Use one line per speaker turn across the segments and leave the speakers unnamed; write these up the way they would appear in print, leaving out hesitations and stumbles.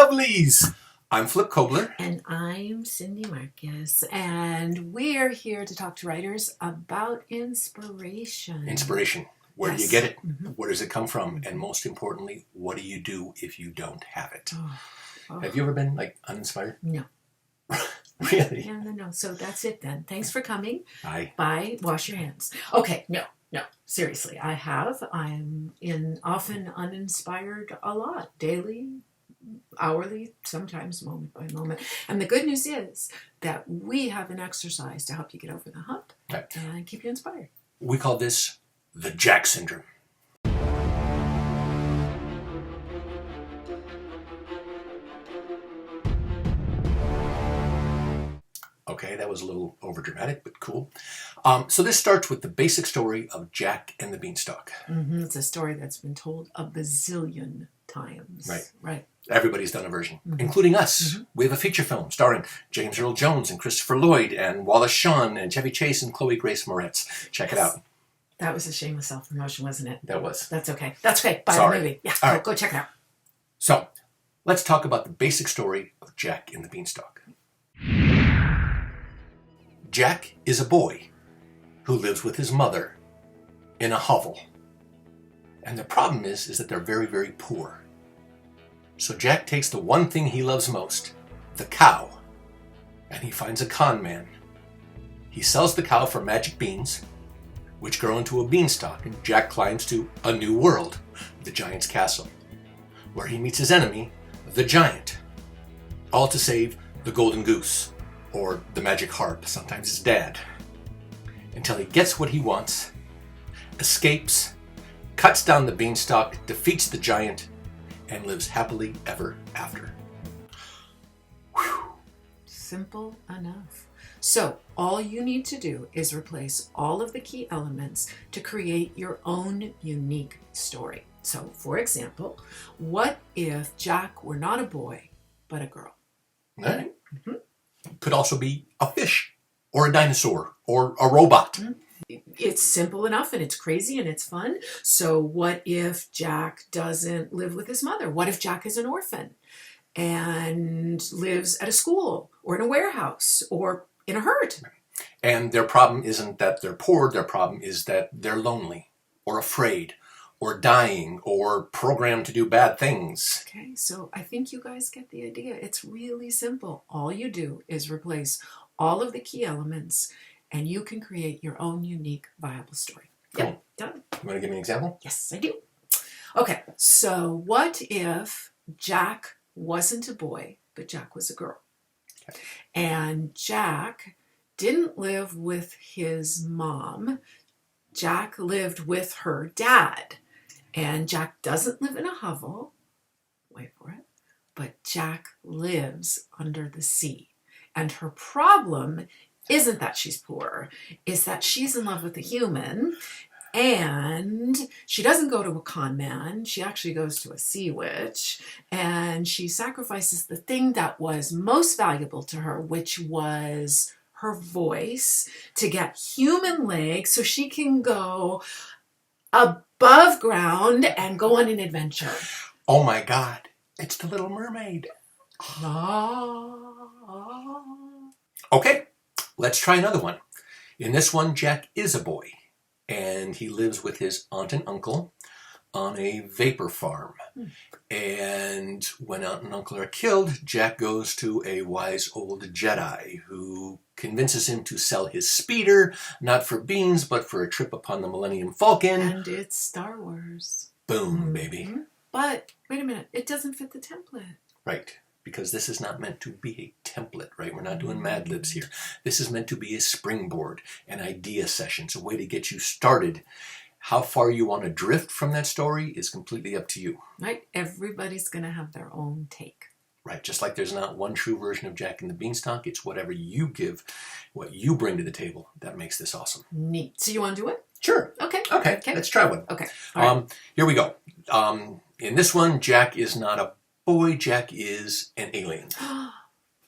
lovelies! I'm Flip Kobler.
And I'm Cindy Marcus. And we're here to talk to writers about inspiration.
Inspiration. Where do you
Yes.
get it?
Mm-hmm.
Where does it come from? And most importantly, what do you do if you don't have it?
Oh.
Have you ever been, uninspired?
No.
Really?
No. So that's it then. Thanks for coming.
Aye.
Bye. Wash your hands. Okay. No. Seriously, I have. I'm often uninspired a lot. Daily, hourly, sometimes moment by moment. And the good news is that we have an exercise to help you get over the hump and keep you inspired.
We call this the Jack Syndrome. Okay, that was a little overdramatic, but cool. So this starts with the basic story of Jack and the Beanstalk.
Mm-hmm. It's a story that's been told a bazillion times. Right.
Everybody's done a version, including us. Mm-hmm. We have a feature film starring James Earl Jones and Christopher Lloyd and Wallace Shawn and Chevy Chase and Chloe Grace Moretz. Check it out.
That was a shameless self-promotion, wasn't it?
That was.
That's okay. Buy
Sorry.
the movie. Yeah,
All right.
Go check it out.
So, let's talk about the basic story of Jack and the Beanstalk. Jack is a boy who lives with his mother in a hovel. And the problem is that they're very, very poor. So Jack takes the one thing he loves most, the cow, and he finds a con man. He sells the cow for magic beans, which grow into a beanstalk, and Jack climbs to a new world, the giant's castle, where he meets his enemy, the giant, all to save the golden goose, or the magic harp, sometimes his dad, until he gets what he wants, escapes, cuts down the beanstalk, defeats the giant, and lives happily ever after. Whew.
Simple enough. So all you need to do is replace all of the key elements to create your own unique story. So, for example, what if Jack were not a boy, but a girl?
All right. Mm-hmm. Could also be a fish, or a dinosaur, or a robot.
Mm-hmm. It's simple enough, and it's crazy, and it's fun. So what if Jack doesn't live with his mother? What if Jack is an orphan and lives at a school, or in a warehouse, or in a herd?
And their problem isn't that they're poor, their problem is that they're lonely, or afraid, or dying, or programmed to do bad things.
Okay, so I think you guys get the idea. It's really simple. All you do is replace all of the key elements, and you can create your own unique, viable story.
Cool.
Yep, done.
You want to give me an example?
Yes, I do. Okay, so what if Jack wasn't a boy, but Jack was a girl?
Okay. And
Jack didn't live with his mom. Jack lived with her dad. And Jack doesn't live in a hovel, wait for it, but Jack lives under the sea. And her problem isn't that she's poor, is that she's in love with a human, and she doesn't go to a con man, she actually goes to a sea witch, and she sacrifices the thing that was most valuable to her, which was her voice, to get human legs so she can go above ground and go on an adventure.
Oh my God, it's the Little Mermaid. Okay, let's try another one. In this one, Jack is a boy, and he lives with his aunt and uncle on a vapor farm. And when aunt and uncle are killed, Jack goes to a wise old Jedi who convinces him to sell his speeder, not for beans, but for a trip upon the Millennium Falcon.
And it's Star Wars.
Boom, baby.
But, wait a minute, it doesn't fit the template.
Right, because this is not meant to be a template, right? We're not doing Mad Libs here. This is meant to be a springboard, an idea session. It's a way to get you started. How far you want to drift from that story is completely up to you.
Right, everybody's going to have their own take.
Right, just like there's not one true version of Jack and the Beanstalk, it's whatever you give, what you bring to the table that makes this awesome.
Neat. So you want to do it?
Sure.
Okay.
Let's try one.
Okay. All right.
Here we go. In this one, Jack is not a boy, Jack is an alien.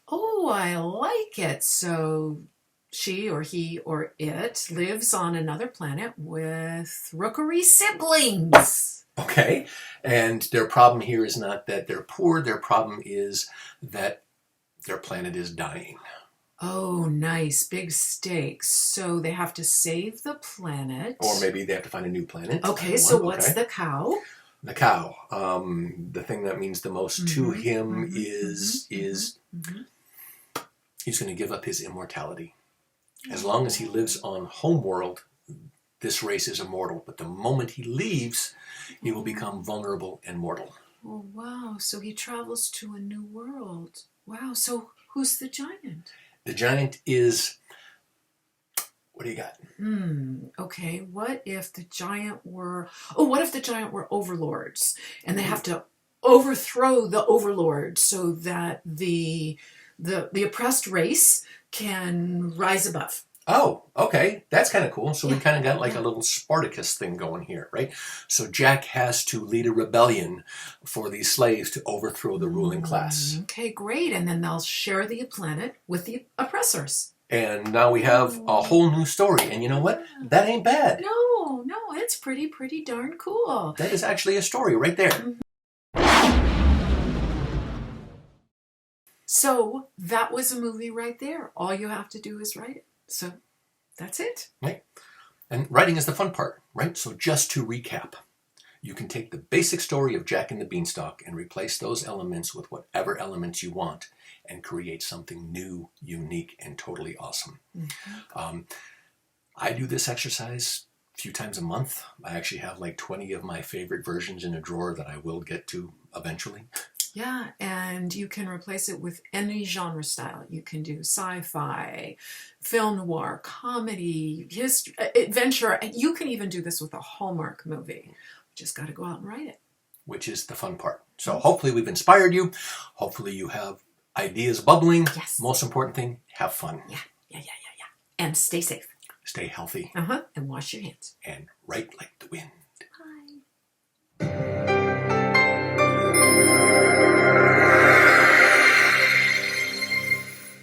Oh, I like it. So she or he or it lives on another planet with rookery siblings.
Okay. And their problem here is not that they're poor. Their problem is that their planet is dying.
Oh, nice. Big stakes. So they have to save the planet.
Or maybe they have to find a new planet.
Okay, so what's the cow?
The cow. The thing that means the most to him is he's going to give up his immortality. As long as he lives on homeworld, this race is immortal. But the moment he leaves, he will become vulnerable and mortal.
Oh, wow. So he travels to a new world. Wow. So who's the giant?
The giant is... What do you got?
Okay. What if the giant were... Oh, what if the giant were overlords? And they have to overthrow the overlords so that the oppressed race can rise above.
Oh, okay. That's kind of cool. So we kind of got like a little Spartacus thing going here, right? So Jack has to lead a rebellion for these slaves to overthrow the ruling class.
Okay, great. And then they'll share the planet with the oppressors.
And now we have a whole new story. And you know what? That ain't bad.
No, it's pretty darn cool.
That is actually a story right there.
So that was a movie right there. All you have to do is write it. So that's it.
Right. And writing is the fun part, right? So just to recap, you can take the basic story of Jack and the Beanstalk and replace those elements with whatever elements you want and create something new, unique, and totally awesome. I do this exercise a few times a month. I actually have like 20 of my favorite versions in a drawer that I will get to eventually.
Yeah, and you can replace it with any genre style. You can do sci-fi, film noir, comedy, history, adventure. And you can even do this with a Hallmark movie. You just got to go out and write it.
Which is the fun part. So hopefully we've inspired you. Hopefully you have ideas bubbling.
Yes.
Most important thing, have fun.
Yeah. And stay safe.
Stay healthy.
And wash your hands.
And write like the wind.